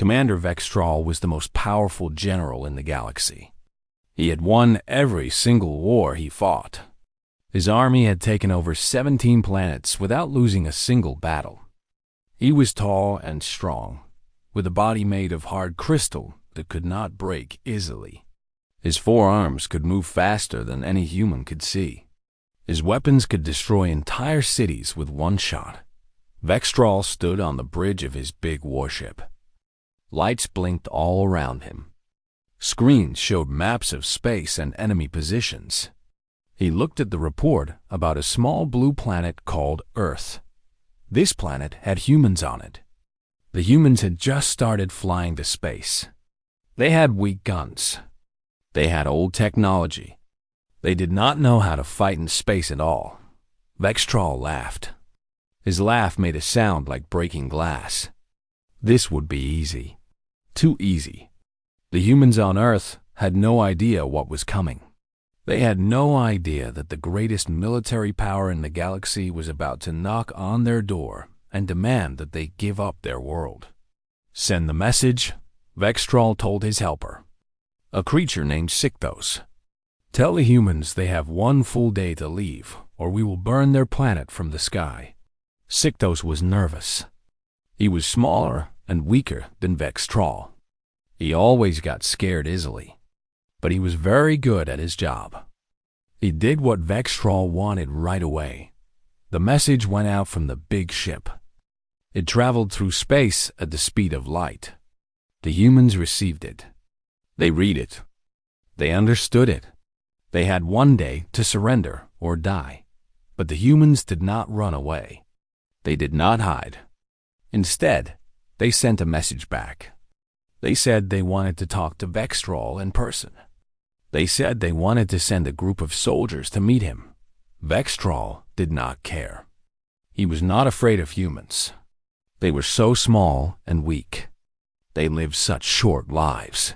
Commander Vextral was the most powerful general in the galaxy. He had won every single war he fought. His army had taken over 17 planets without losing a single battle. He was tall and strong, with a body made of hard crystal that could not break easily. His forearms could move faster than any human could see. His weapons could destroy entire cities with one shot. Vextral stood on the bridge of his big warship. Lights blinked all around him. Screens showed maps of space and enemy positions. He looked at the report about a small blue planet called Earth. This planet had humans on it. The humans had just started flying to space. They had weak guns. They had old technology. They did not know how to fight in space at all. Vextral laughed. His laugh made a sound like breaking glass. This would be easy. Too easy. The humans on Earth had no idea what was coming. They had no idea that the greatest military power in the galaxy was about to knock on their door and demand that they give up their world. Send the message, Vextral told his helper, a creature named Sictos. Tell the humans they have 1 full day to leave, or we will burn their planet from the sky. Sictos was nervous. He was smaller and weaker than Vextral. He always got scared easily, but he was very good at his job. He did what Vextral wanted right away. The message went out from the big ship. It traveled through space at the speed of light. The humans received it. They read it. They understood it. They had 1 day to surrender or die, but the humans did not run away. They did not hide. Instead, they sent a message back. They said they wanted to talk to Vextral in person. They said they wanted to send a group of soldiers to meet him. Vextral did not care. He was not afraid of humans. They were so small and weak. They lived such short lives.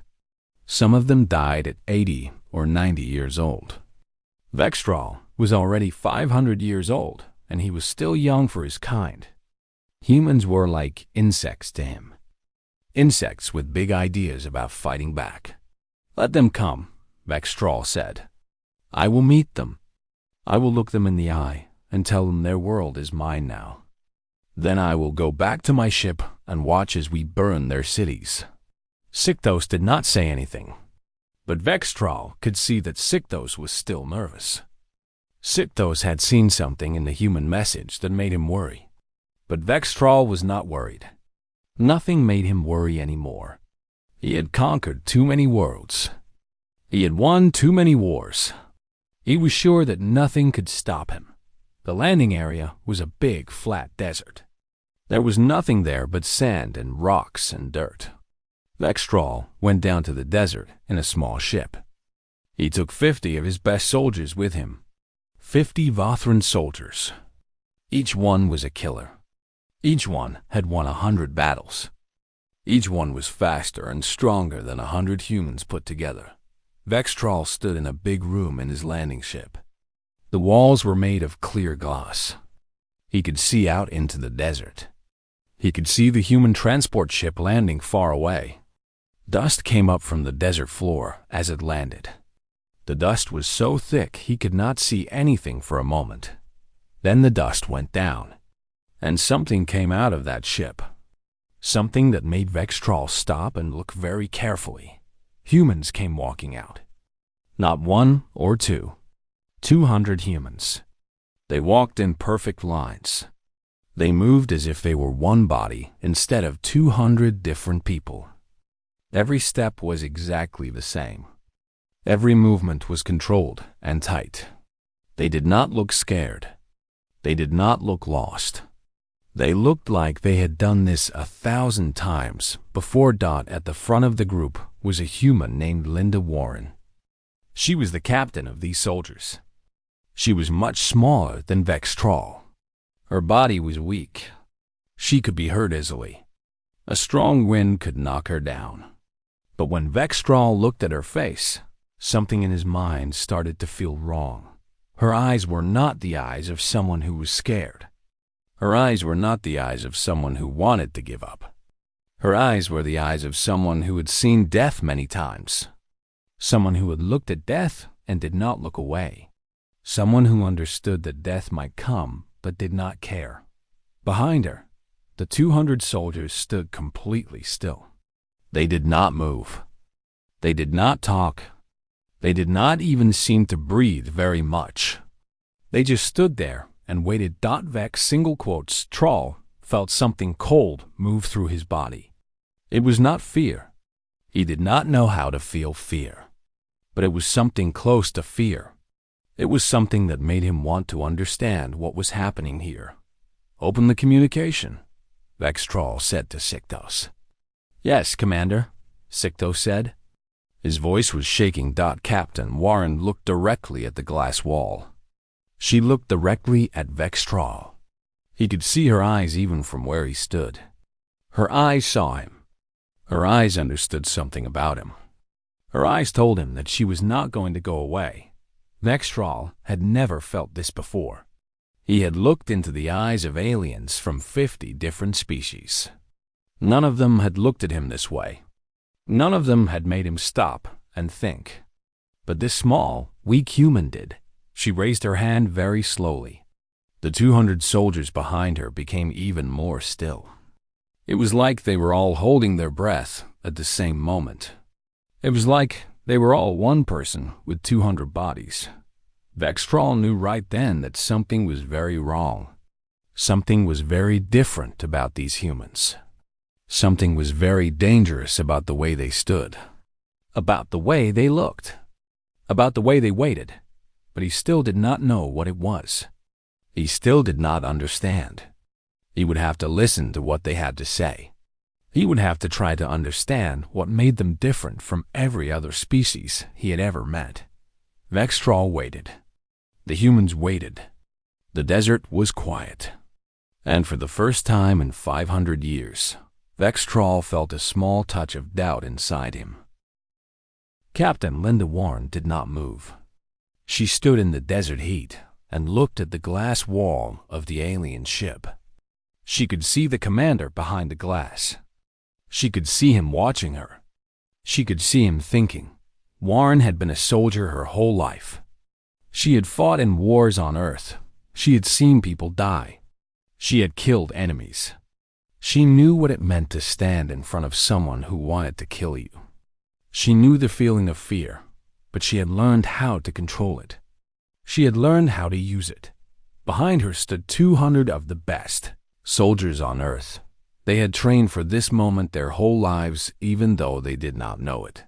Some of them died at 80 or 90 years old. Vextral was already 500 years old, and he was still young for his kind. Humans were like insects to him. Insects with big ideas about fighting back. Let them come, Vextral said. I will meet them. I will look them in the eye and tell them their world is mine now. Then I will go back to my ship and watch as we burn their cities. Sictos did not say anything, but Vextral could see that Sictos was still nervous. Sictos had seen something in the human message that made him worry, but Vextral was not worried. Nothing made him worry anymore. He had conquered too many worlds. He had won too many wars. He was sure that nothing could stop him. The landing area was a big, flat desert. There was nothing there but sand and rocks and dirt. Vextral went down to the desert in a small ship. He took 50 of his best soldiers with him. 50 Vothran soldiers. Each one was a killer. Each one had won 100 battles. Each one was faster and stronger than 100 humans put together. Vextral stood in a big room in his landing ship. The walls were made of clear glass. He could see out into the desert. He could see the human transport ship landing far away. Dust came up from the desert floor as it landed. The dust was so thick he could not see anything for a moment. Then the dust went down, and something came out of that ship. Something that made Vextral stop and look very carefully. Humans came walking out. Not 1 or 2. 200 humans. They walked in perfect lines. They moved as if they were one body instead of 200 different people. Every step was exactly the same. Every movement was controlled and tight. They did not look scared. They did not look lost. They looked like they had done this 1,000 times before. At the front of the group was a human named Linda Warren. She was the captain of these soldiers. She was much smaller than Vextral. Her body was weak. She could be hurt easily. A strong wind could knock her down. But when Vextral looked at her face, something in his mind started to feel wrong. Her eyes were not the eyes of someone who was scared. Her eyes were not the eyes of someone who wanted to give up. Her eyes were the eyes of someone who had seen death many times. Someone who had looked at death and did not look away. Someone who understood that death might come but did not care. Behind her, the 200 soldiers stood completely still. They did not move. They did not talk. They did not even seem to breathe very much. They just stood there and waited. Vex single quotes Troll felt something cold move through his body. It was not fear. He did not know how to feel fear. But it was something close to fear. It was something that made him want to understand what was happening here. Open the communication, Vex Troll said to Sictos. Yes, Commander, Sictos said. His voice was shaking. Captain Warren looked directly at the glass wall. She looked directly at Vex Troll. He could see her eyes even from where he stood. Her eyes saw him. Her eyes understood something about him. Her eyes told him that she was not going to go away. Vex Troll had never felt this before. He had looked into the eyes of aliens from 50 different species. None of them had looked at him this way. None of them had made him stop and think. But this small, weak human did. She raised her hand very slowly. The 200 soldiers behind her became even more still. It was like they were all holding their breath at the same moment. It was like they were all one person with 200 bodies. Vex Troll knew right then that something was very wrong. Something was very different about these humans. Something was very dangerous about the way they stood. About the way they looked. About the way they waited. But he still did not know what it was. He still did not understand. He would have to listen to what they had to say. He would have to try to understand what made them different from every other species he had ever met. Vex Troll waited. The humans waited. The desert was quiet. And for the first time in 500 years, Vex Troll felt a small touch of doubt inside him. Captain Linda Warren did not move. She stood in the desert heat and looked at the glass wall of the alien ship. She could see the commander behind the glass. She could see him watching her. She could see him thinking. Warren had been a soldier her whole life. She had fought in wars on Earth. She had seen people die. She had killed enemies. She knew what it meant to stand in front of someone who wanted to kill you. She knew the feeling of fear, but she had learned how to control it. She had learned how to use it. Behind her stood 200 of the best soldiers on Earth. They had trained for this moment their whole lives, even though they did not know it.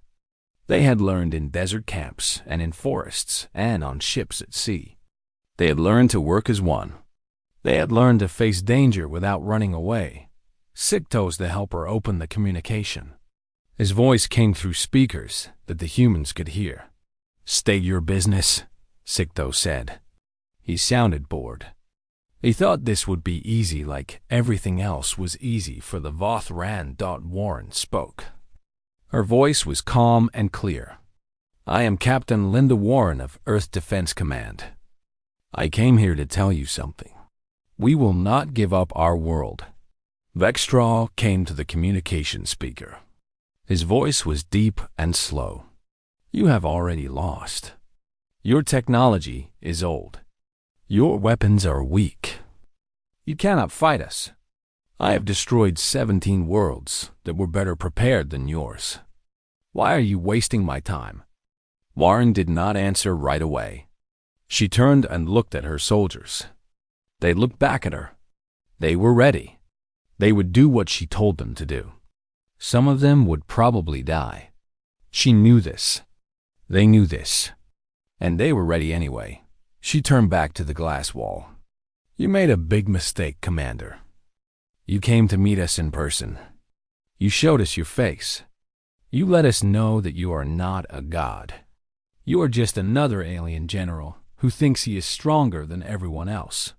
They had learned in desert camps and in forests and on ships at sea. They had learned to work as one. They had learned to face danger without running away. Sictos the helper opened the communication. His voice came through speakers that the humans could hear. State your business, Sictos said. He sounded bored. He thought this would be easy like everything else was easy for the Vothran. Warren spoke. Her voice was calm and clear. I am Captain Linda Warren of Earth Defense Command. I came here to tell you something. We will not give up our world. Vex Troll came to the communication speaker. His voice was deep and slow. You have already lost. Your technology is old. Your weapons are weak. You cannot fight us. I have destroyed 17 worlds that were better prepared than yours. Why are you wasting my time? Warren did not answer right away. She turned and looked at her soldiers. They looked back at her. They were ready. They would do what she told them to do. Some of them would probably die. She knew this. They knew this. And they were ready anyway. She turned back to the glass wall. You made a big mistake, Commander. You came to meet us in person. You showed us your face. You let us know that you are not a god. You are just another alien general who thinks he is stronger than everyone else.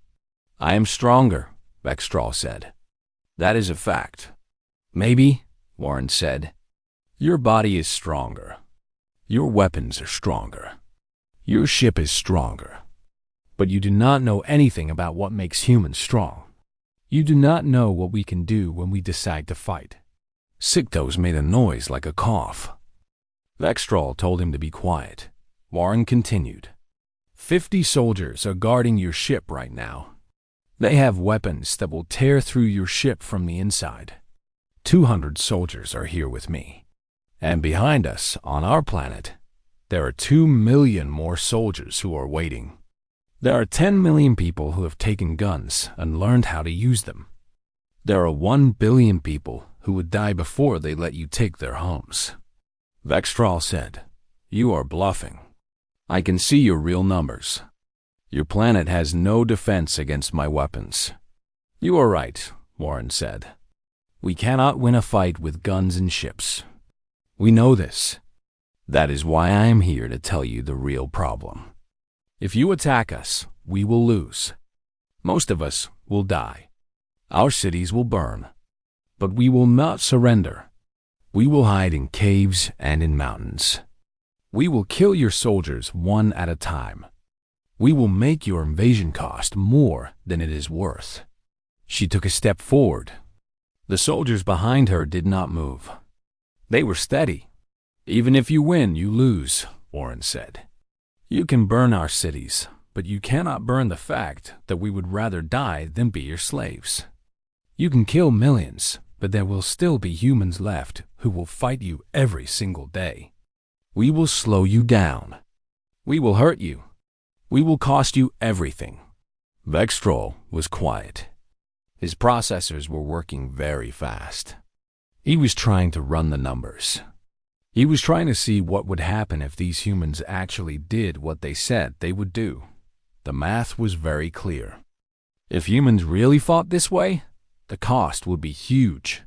I am stronger, Vex Troll said. That is a fact. Maybe, Warren said. Your body is stronger. Your weapons are stronger. Your ship is stronger. But you do not know anything about what makes humans strong. You do not know what we can do when we decide to fight. Sictos made a noise like a cough. Vextral told him to be quiet. Warren continued. 50 soldiers are guarding your ship right now. They have weapons that will tear through your ship from the inside. 200 soldiers are here with me. And behind us, on our planet, there are 2 million more soldiers who are waiting. There are 10 million people who have taken guns and learned how to use them. There are 1 billion people who would die before they let you take their homes. Vextral said, You are bluffing. I can see your real numbers. Your planet has no defense against my weapons. You are right, Warren said. We cannot win a fight with guns and ships. We know this. That is why I am here to tell you the real problem. If you attack us, we will lose. Most of us will die. Our cities will burn. But we will not surrender. We will hide in caves and in mountains. We will kill your soldiers one at a time. We will make your invasion cost more than it is worth. She took a step forward. The soldiers behind her did not move. They were steady. Even if you win, you lose, Warren said. You can burn our cities, but you cannot burn the fact that we would rather die than be your slaves. You can kill millions, but there will still be humans left who will fight you every single day. We will slow you down. We will hurt you. We will cost you everything. Vextral was quiet. His processors were working very fast. He was trying to run the numbers. He was trying to see what would happen if these humans actually did what they said they would do. The math was very clear. If humans really fought this way, the cost would be huge.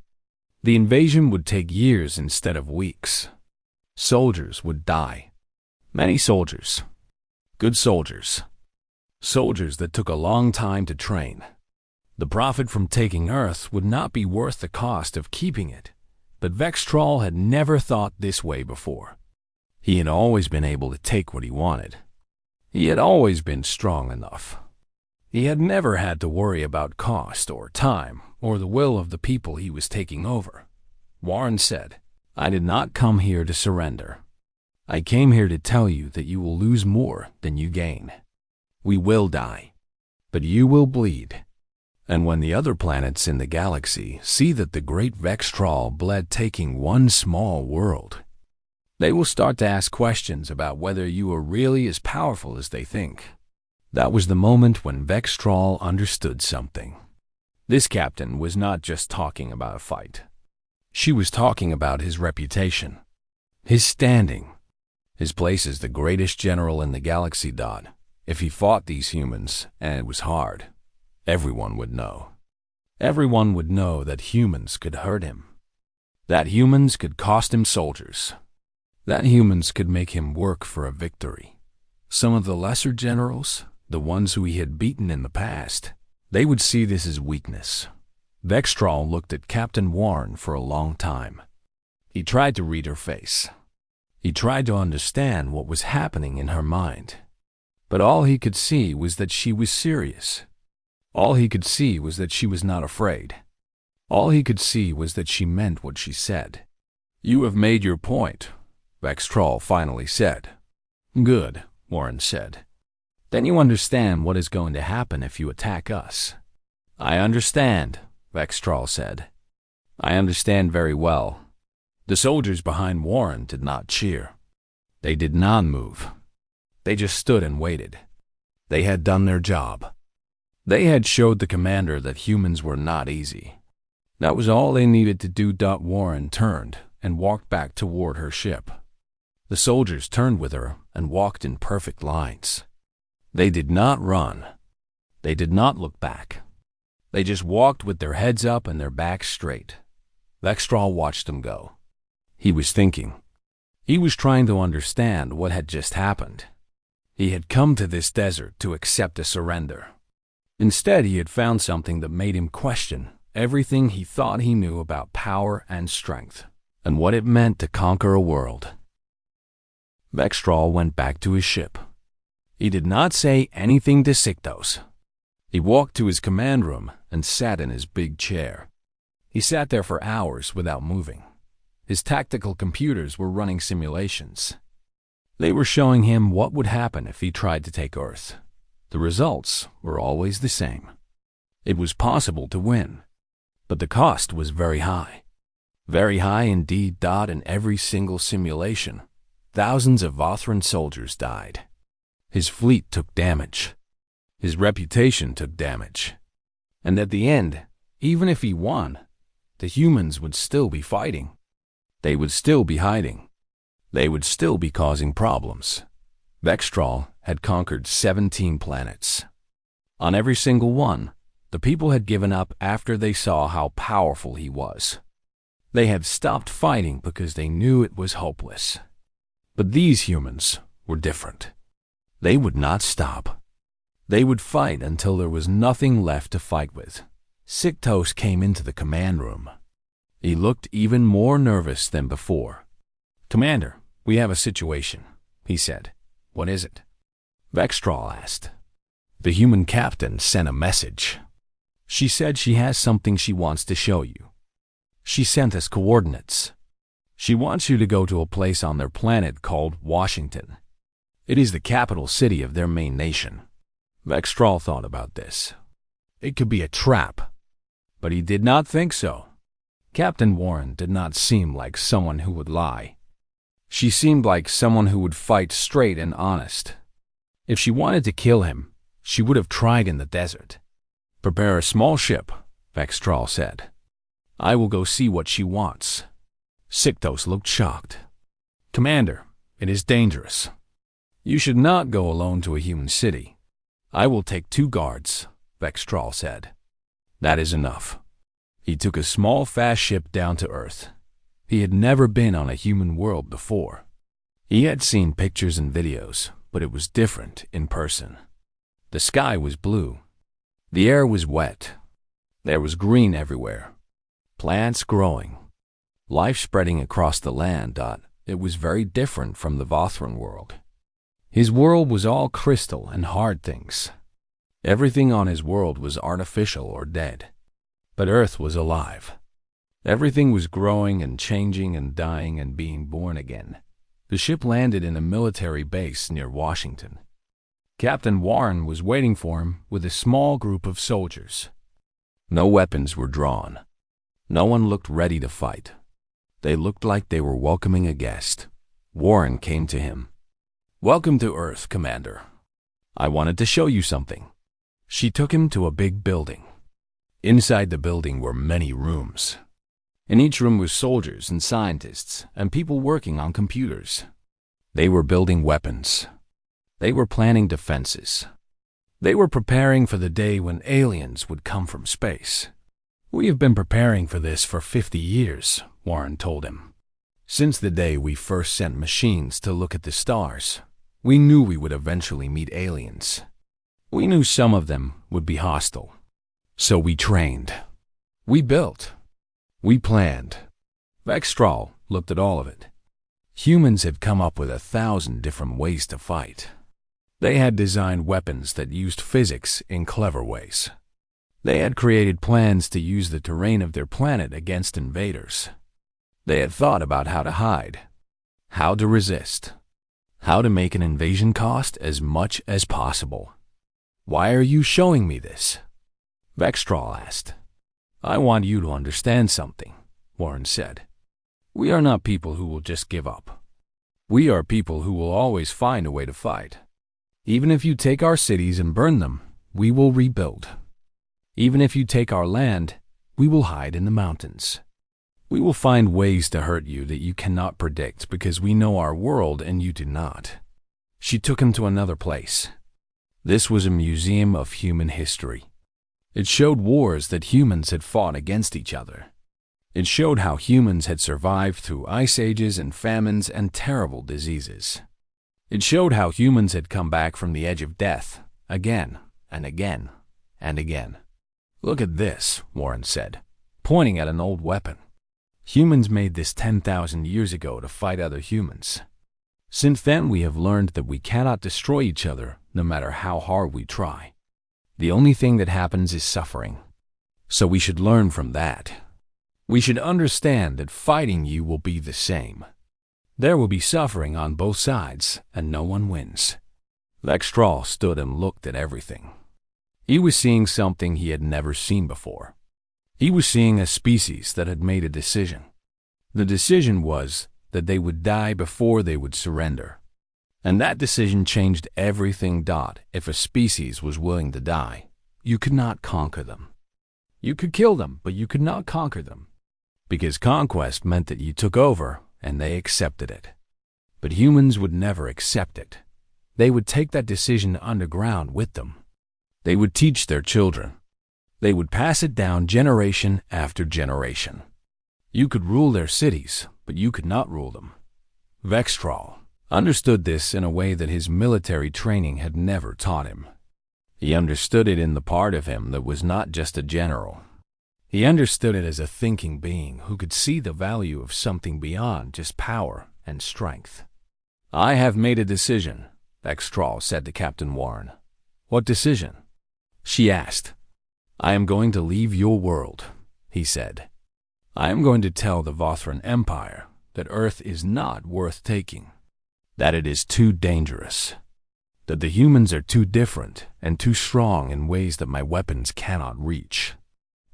The invasion would take years instead of weeks. Soldiers would die. Many soldiers. Good soldiers. Soldiers that took a long time to train. The profit from taking Earth would not be worth the cost of keeping it. But Vextral had never thought this way before. He had always been able to take what he wanted. He had always been strong enough. He had never had to worry about cost or time or the will of the people he was taking over. Warren said, I did not come here to surrender. I came here to tell you that you will lose more than you gain. We will die, but you will bleed. And when the other planets in the galaxy see that the great Vextral bled taking one small world, they will start to ask questions about whether you are really as powerful as they think. That was the moment when Vextral understood something. This captain was not just talking about a fight. She was talking about his reputation, his standing, his place as the greatest general in the galaxy. If he fought these humans, and it was hard, everyone would know. Everyone would know that humans could hurt him. That humans could cost him soldiers. That humans could make him work for a victory. Some of the lesser generals, the ones who he had beaten in the past, they would see this as weakness. Vextral looked at Captain Warren for a long time. He tried to read her face. He tried to understand what was happening in her mind. But all he could see was that she was serious. All he could see was that she was not afraid. All he could see was that she meant what she said. You have made your point, Vextral finally said. Good, Warren said. Then you understand what is going to happen if you attack us. I understand, Vextral said. I understand very well. The soldiers behind Warren did not cheer. They did not move. They just stood and waited. They had done their job. They had showed the commander that humans were not easy. That was all they needed to do. Warren turned and walked back toward her ship. The soldiers turned with her and walked in perfect lines. They did not run. They did not look back. They just walked with their heads up and their backs straight. Vextral watched them go. He was thinking. He was trying to understand what had just happened. He had come to this desert to accept a surrender. Instead, he had found something that made him question everything he thought he knew about power and strength, and what it meant to conquer a world. Vextral went back to his ship. He did not say anything to Sictos. He walked to his command room and sat in his big chair. He sat there for hours without moving. His tactical computers were running simulations. They were showing him what would happen if he tried to take Earth. The results were always the same. It was possible to win, but the cost was very high. Very high indeed. In every single simulation, thousands of Vothran soldiers died. His fleet took damage. His reputation took damage. And at the end, even if he won, the humans would still be fighting. They would still be hiding. They would still be causing problems. Vextral had conquered 17 planets. On every single one, the people had given up after they saw how powerful he was. They had stopped fighting because they knew it was hopeless. But these humans were different. They would not stop. They would fight until there was nothing left to fight with. Sictos came into the command room. He looked even more nervous than before. "Commander, we have a situation," he said. "What is it?" Vextral asked. "The human captain sent a message. She said she has something she wants to show you. She sent us coordinates. She wants you to go to a place on their planet called Washington. It is the capital city of their main nation." Vextral thought about this. It could be a trap, but he did not think so. Captain Warren did not seem like someone who would lie. She seemed like someone who would fight straight and honest. If she wanted to kill him, she would have tried in the desert. "Prepare a small ship," Vextral said. "I will go see what she wants." Sictos looked shocked. "Commander, it is dangerous. You should not go alone to a human city." "I will take 2 guards," Vextral said. "That is enough." He took a small fast ship down to Earth. He had never been on a human world before. He had seen pictures and videos, but it was different in person. The sky was blue. The air was wet. There was green everywhere. Plants growing. Life spreading across the land. It was very different from the Vothran world. His world was all crystal and hard things. Everything on his world was artificial or dead. But Earth was alive. Everything was growing and changing and dying and being born again. The ship landed in a military base near Washington. Captain Warren was waiting for him with a small group of soldiers. No weapons were drawn. No one looked ready to fight. They looked like they were welcoming a guest. Warren came to him. "Welcome to Earth, Commander. I wanted to show you something." She took him to a big building. Inside the building were many rooms. In each room were soldiers and scientists and people working on computers. They were building weapons. They were planning defenses. They were preparing for the day when aliens would come from space. "We have been preparing for this for 50 years, Warren told him. "Since the day we first sent machines to look at the stars, we knew we would eventually meet aliens. We knew some of them would be hostile. So we trained. We built. We planned." Vextral looked at all of it. Humans had come up with 1,000 different ways to fight. They had designed weapons that used physics in clever ways. They had created plans to use the terrain of their planet against invaders. They had thought about how to hide, how to resist, how to make an invasion cost as much as possible. "Why are you showing me this?" Vextral asked. "I want you to understand something," Warren said. "We are not people who will just give up. We are people who will always find a way to fight. Even if you take our cities and burn them, we will rebuild. Even if you take our land, we will hide in the mountains. We will find ways to hurt you that you cannot predict because we know our world and you do not." She took him to another place. This was a museum of human history. It showed wars that humans had fought against each other. It showed how humans had survived through ice ages and famines and terrible diseases. It showed how humans had come back from the edge of death again and again and again. "Look at this," Warren said, pointing at an old weapon. "Humans made this 10,000 years ago to fight other humans. Since then, we have learned that we cannot destroy each other no matter how hard we try. The only thing that happens is suffering. So we should learn from that. We should understand that fighting you will be the same. There will be suffering on both sides, and no one wins. Vextraw stood and looked at everything. He was seeing something he had never seen before. He was seeing a species that had made a decision. The decision was that they would die before they would surrender. And that decision changed everything. If a species was willing to die, you could not conquer them. You could kill them, but you could not conquer them. Because conquest meant that you took over, and they accepted it. But humans would never accept it. They would take that decision underground with them. They would teach their children. They would pass it down generation after generation. You could rule their cities, but you could not rule them. Vextraw understood this in a way that his military training had never taught him. He understood it in the part of him that was not just a general. He understood it as a thinking being who could see the value of something beyond just power and strength. "I have made a decision," Vextraw said to Captain Warren. "What decision?" she asked. "I am going to leave your world," he said. "I am going to tell the Vothran Empire that Earth is not worth taking, that it is too dangerous, that the humans are too different and too strong in ways that my weapons cannot reach."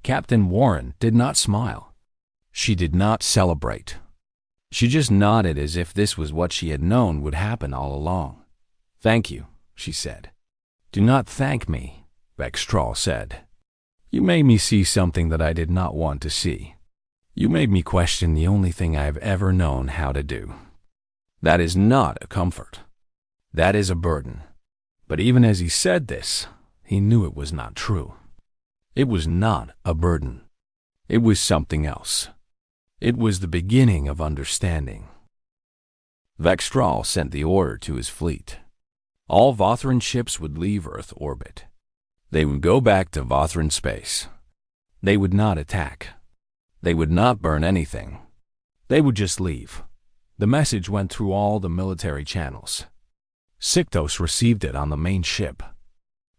Captain Warren did not smile. She did not celebrate. She just nodded as if this was what she had known would happen all along. "Thank you," she said. "Do not thank me," Vextraw said. "You made me see something that I did not want to see. You made me question the only thing I have ever known how to do. That is not a comfort. That is a burden." But even as he said this, he knew it was not true. It was not a burden. It was something else. It was the beginning of understanding. Vextraw sent the order to his fleet. All Vothran ships would leave Earth orbit. They would go back to Vothran space. They would not attack. They would not burn anything. They would just leave. The message went through all the military channels. Sictos received it on the main ship.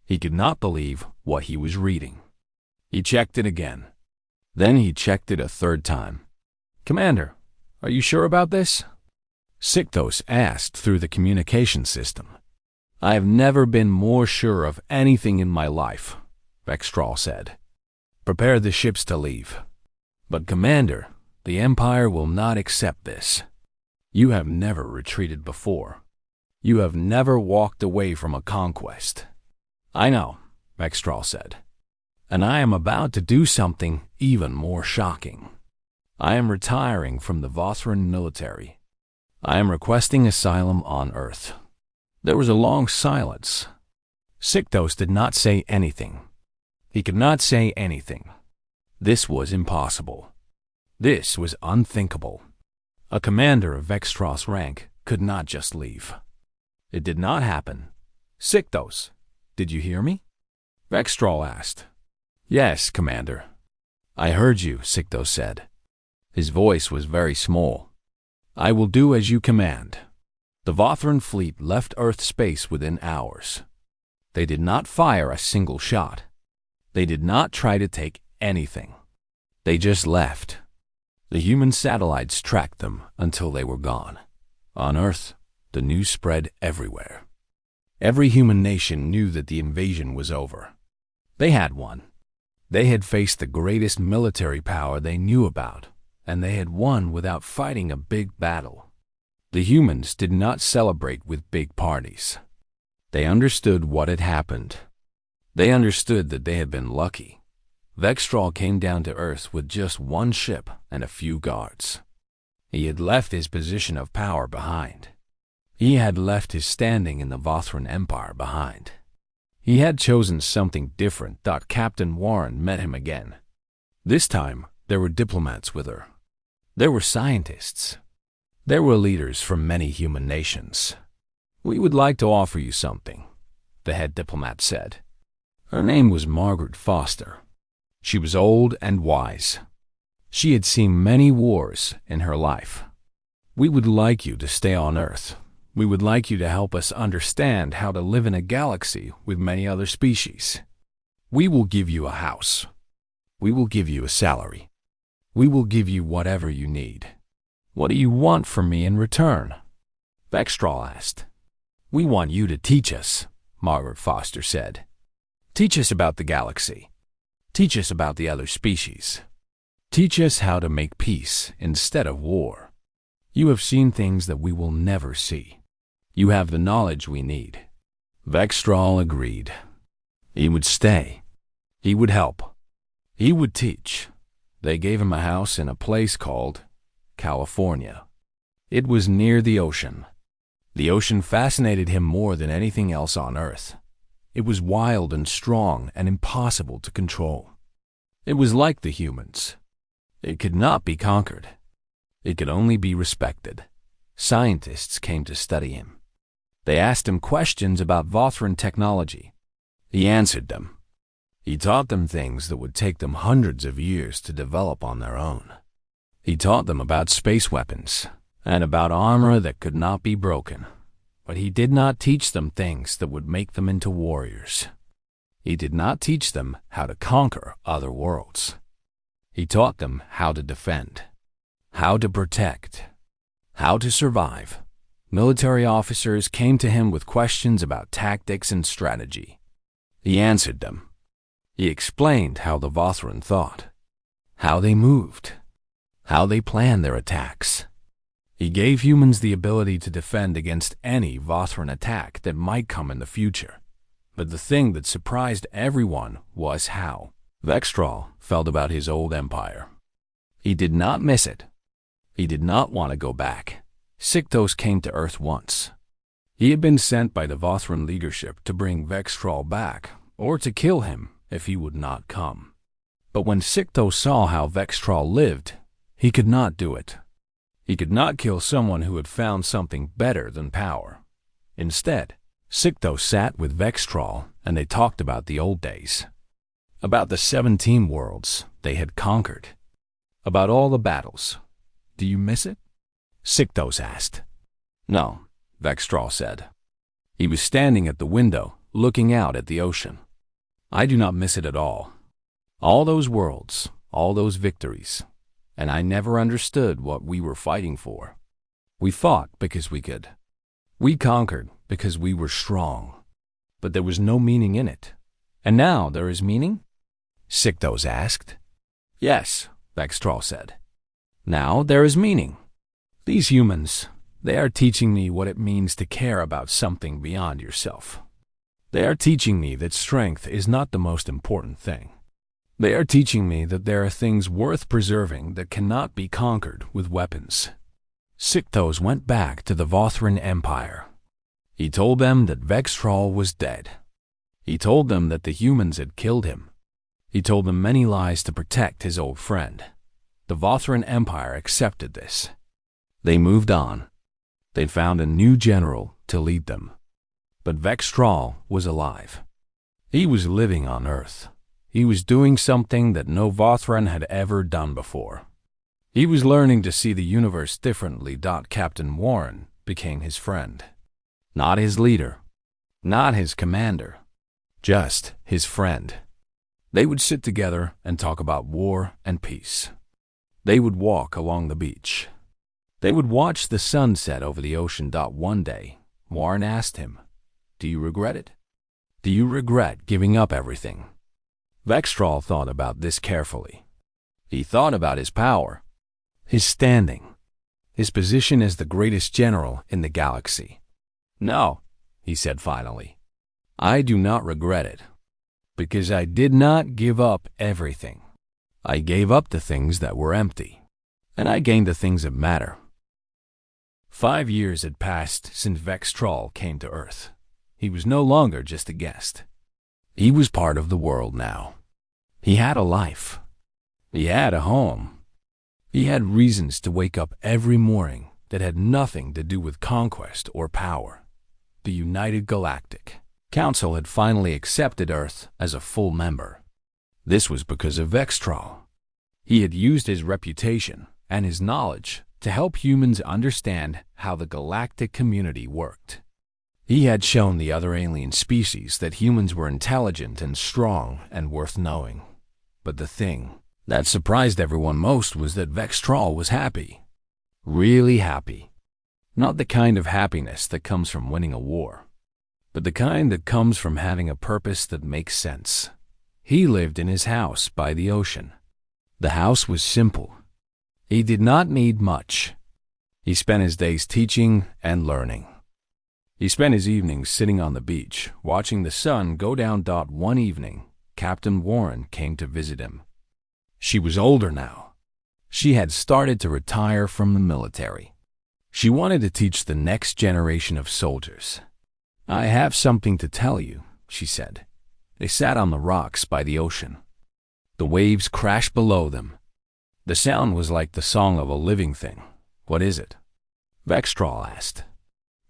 He could not believe what he was reading. He checked it again. Then he checked it a third time. "Commander, are you sure about this?" Sictos asked through the communication system. "I have never been more sure of anything in my life," Vextraw said. "Prepare the ships to leave. But Commander, the Empire will not accept this. You have never retreated before. You have never walked away from a conquest." "I know," Vextraw said. "And I am about to do something even more shocking. I am retiring from the Vothran military. I am requesting asylum on Earth." There was a long silence. Sictos did not say anything. He could not say anything. This was impossible. This was unthinkable. A commander of Vextraw's rank could not just leave. It did not happen. "Sictos, did you hear me?" Vextraw asked. "Yes, Commander." "I heard you," Sictos said. His voice was very small. "I will do as you command." The Vothran fleet left Earth space within hours. They did not fire a single shot. They did not try to take anything. They just left. The human satellites tracked them until they were gone. On Earth, the news spread everywhere. Every human nation knew that the invasion was over. They had won. They had faced the greatest military power they knew about, and they had won without fighting a big battle. The humans did not celebrate with big parties. They understood what had happened. They understood that they had been lucky. Vextraw came down to Earth with just one ship and a few guards. He had left his position of power behind. He had left his standing in the Vothran Empire behind. He had chosen something different. Captain Warren met him again. This time, there were diplomats with her. There were scientists. There were leaders from many human nations. "We would like to offer you something," the head diplomat said. Her name was Margaret Foster. She was old and wise. She had seen many wars in her life. "We would like you to stay on Earth. We would like you to help us understand how to live in a galaxy with many other species. We will give you a house. We will give you a salary. We will give you whatever you need. What do you want from me in return? Vextral asked. We want you to teach us, Margaret Foster said. Teach us about the galaxy. Teach us about the other species. Teach us how to make peace instead of war. You have seen things that we will never see. You have the knowledge we need. Vextral agreed. He would stay. He would help. He would teach. They gave him a house in a place called California. It was near the ocean. The ocean fascinated him more than anything else on Earth. It was wild and strong and impossible to control. It was like the humans. It could not be conquered. It could only be respected. Scientists came to study him. They asked him questions about Vothran technology. He answered them. He taught them things that would take them hundreds of years to develop on their own. He taught them about space weapons and about armor that could not be broken. But he did not teach them things that would make them into warriors. He did not teach them how to conquer other worlds. He taught them how to defend, how to protect, how to survive. Military officers came to him with questions about tactics and strategy. He answered them. He explained how the Vothran thought, how they moved, how they planned their attacks. He gave humans the ability to defend against any Vothran attack that might come in the future. But the thing that surprised everyone was how Vextral felt about his old empire. He did not miss it. He did not want to go back. Sictos came to Earth once. He had been sent by the Vothran leadership to bring Vextral back, or to kill him if he would not come. But when Sictos saw how Vextral lived, he could not do it. He could not kill someone who had found something better than power. Instead, Sictos sat with Vextral and they talked about the old days. About the 17 worlds they had conquered. About all the battles. Do you miss it? Sictos asked. No, Vextral said. He was standing at the window, looking out at the ocean. I do not miss it at all. All those worlds, all those victories. And I never understood what we were fighting for. We fought because we could. We conquered because we were strong. But there was no meaning in it. And now there is meaning? Sictos asked. Yes, Vextral said. Now there is meaning. These humans, they are teaching me what it means to care about something beyond yourself. They are teaching me that strength is not the most important thing. They are teaching me that there are things worth preserving that cannot be conquered with weapons. Sictos went back to the Vothran Empire. He told them that Vextral was dead. He told them that the humans had killed him. He told them many lies to protect his old friend. The Vothran Empire accepted this. They moved on. They found a new general to lead them. But Vextral was alive. He was living on Earth. He was doing something that no Vothran had ever done before. He was learning to see the universe differently. Captain Warren became his friend. Not his leader. Not his commander. Just his friend. They would sit together and talk about war and peace. They would walk along the beach. They would watch the sun set over the ocean. One day, Warren asked him, Do you regret it? Do you regret giving up everything? Vextral thought about this carefully. He thought about his power, his standing, his position as the greatest general in the galaxy. No, he said finally. I do not regret it, because I did not give up everything. I gave up the things that were empty, and I gained the things that matter. 5 years had passed since Vextral came to Earth. He was no longer just a guest. He was part of the world now. He had a life. He had a home. He had reasons to wake up every morning that had nothing to do with conquest or power. The United Galactic Council had finally accepted Earth as a full member. This was because of Vextral. He had used his reputation and his knowledge to help humans understand how the galactic community worked. He had shown the other alien species that humans were intelligent and strong and worth knowing. But the thing That surprised everyone most was that Vextral was happy. Really happy. Not the kind of happiness that comes from winning a war, but the kind that comes from having a purpose that makes sense. He lived in his house by the ocean. The house was simple. He did not need much. He spent his days teaching and learning. He spent his evenings sitting on the beach, watching the sun go down. One evening, Captain Warren came to visit him. She was older now. She had started to retire from the military. She wanted to teach the next generation of soldiers. "I have something to tell you," she said. They sat on the rocks by the ocean. The waves crashed below them. The sound was like the song of a living thing. "What is it?" Vextral asked.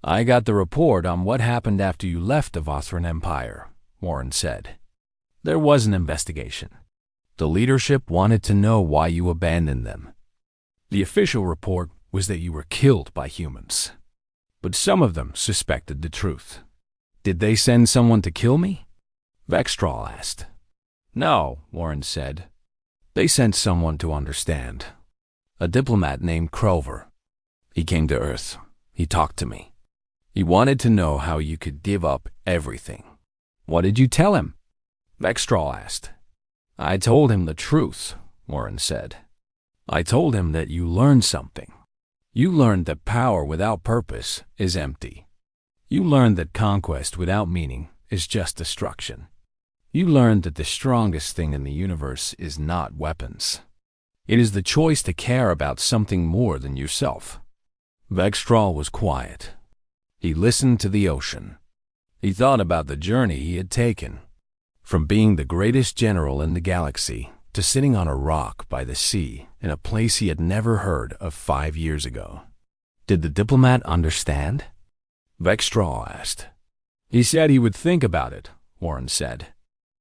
"I got the report on what happened after you left the Vothran Empire," Warren said. "There was an investigation. The leadership wanted to know why you abandoned them. The official report was that you were killed by humans. But some of them suspected the truth. Did they send someone to kill me?" Vextral asked. "No," Warren said. "They sent someone to understand. A diplomat named Crover. He came to Earth. He talked to me. He wanted to know how you could give up everything." "What did you tell him?" Vextral asked. "I told him the truth," Warren said. "I told him that you learned something. You learned that power without purpose is empty. You learned that conquest without meaning is just destruction. You learned that the strongest thing in the universe is not weapons. It is the choice to care about something more than yourself." Vextral was quiet. He listened to the ocean. He thought about the journey he had taken, from being the greatest general in the galaxy to sitting on a rock by the sea in a place he had never heard of 5 years ago. Did the diplomat understand? Vextral asked. "He said he would think about it," Warren said.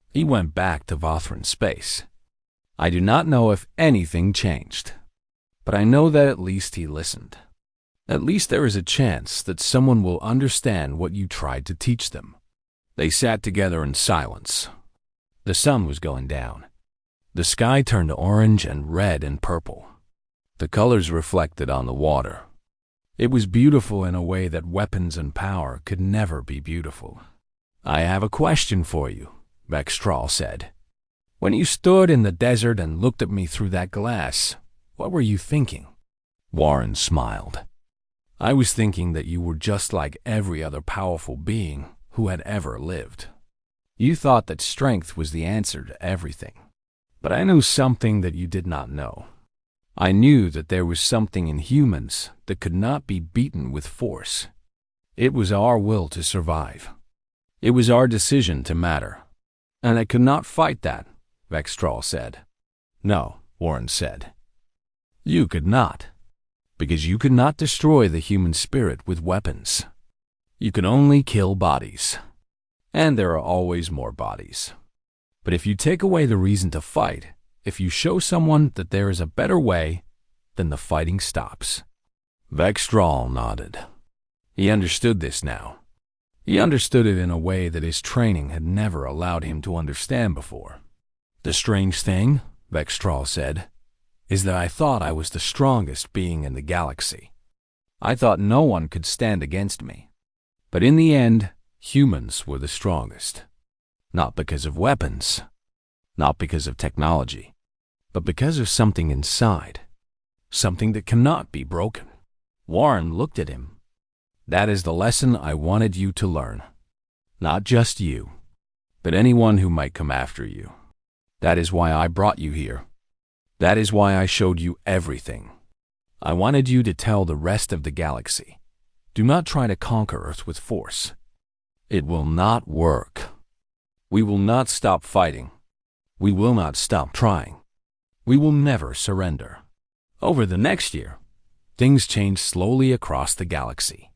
"He went back to Vothran space. I do not know if anything changed, but I know that at least he listened. At least there is a chance that someone will understand what you tried to teach them." They sat together in silence. The sun was going down. The sky turned orange and red and purple. The colors reflected on the water. It was beautiful in a way that weapons and power could never be beautiful. "I have a question for you," Vextral said. "When you stood in the desert and looked at me through that glass, what were you thinking?" Warren smiled. "I was thinking that you were just like every other powerful being who had ever lived. You thought that strength was the answer to everything. But I knew something that you did not know. I knew that there was something in humans that could not be beaten with force. It was our will to survive. It was our decision to matter. And I could not fight that," Vextral said. "No," Warren said. "You could not. Because you could not destroy the human spirit with weapons. You could only kill bodies. And there are always more bodies. But if you take away the reason to fight, if you show someone that there is a better way, then the fighting stops." Vextral nodded. He understood this now. He understood it in a way that his training had never allowed him to understand before. "The strange thing," Vextral said, "is that I thought I was the strongest being in the galaxy. I thought no one could stand against me. But in the end, humans were the strongest. Not because of weapons, not because of technology, but because of something inside, something that cannot be broken." Warren looked at him. "That is the lesson I wanted you to learn. Not just you, but anyone who might come after you. That is why I brought you here. That is why I showed you everything. I wanted you to tell the rest of the galaxy. Do not try to conquer Earth with force. It will not work. We will not stop fighting. We will not stop trying. We will never surrender." Over the next year, things changed slowly across the galaxy.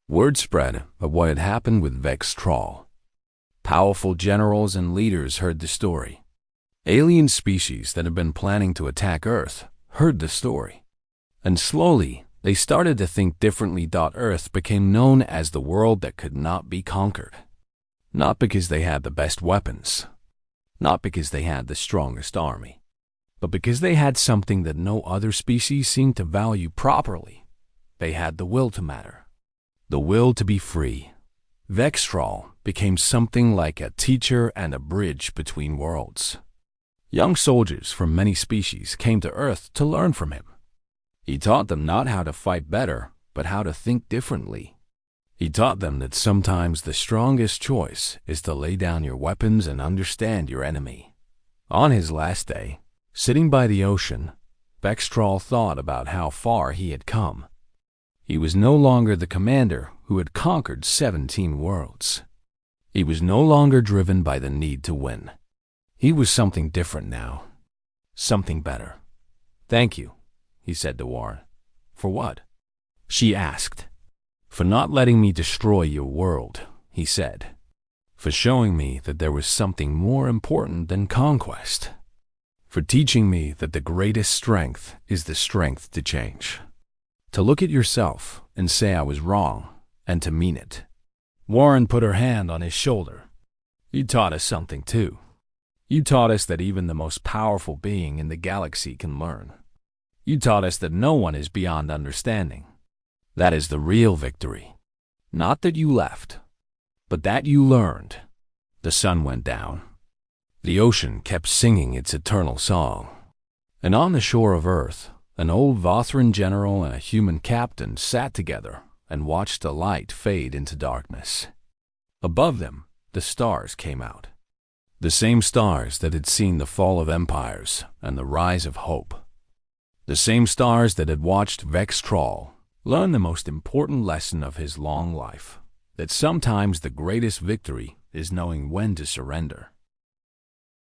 Word spread of what had happened with Vextral. Powerful generals and leaders heard the story. Alien species that had been planning to attack Earth heard the story. And slowly, they started to think differently. Earth became known as the world that could not be conquered. Not because they had the best weapons, not because they had the strongest army, But because they had something that no other species seemed to value properly, they had the will to matter, the will to be free. Vextral became something like a teacher and a bridge between worlds. Young soldiers from many species came to Earth to learn from him. He taught them not how to fight better, but how to think differently. He taught them that sometimes the strongest choice is to lay down your weapons and understand your enemy. On his last day, sitting by the ocean, Vextral thought about how far he had come. He was no longer the commander who had conquered 17 worlds. He was no longer driven by the need to win. He was something different now. Something better. "Thank you," he said to Warren. "For what?" she asked. "For not letting me destroy your world," he said. "For showing me that there was something more important than conquest. For teaching me that the greatest strength is the strength to change. To look at yourself and say I was wrong, and to mean it." Warren put her hand on his shoulder. "You taught us something too. You taught us that even the most powerful being in the galaxy can learn. You taught us that no one is beyond understanding. That is the real victory. Not that you left, but that you learned." The sun went down. The ocean kept singing its eternal song. And on the shore of Earth, an old Vothran general and a human captain sat together and watched the light fade into darkness. Above them, the stars came out. The same stars that had seen the fall of empires and the rise of hope. The same stars that had watched Vextral learn the most important lesson of his long life, that sometimes the greatest victory is knowing when to surrender.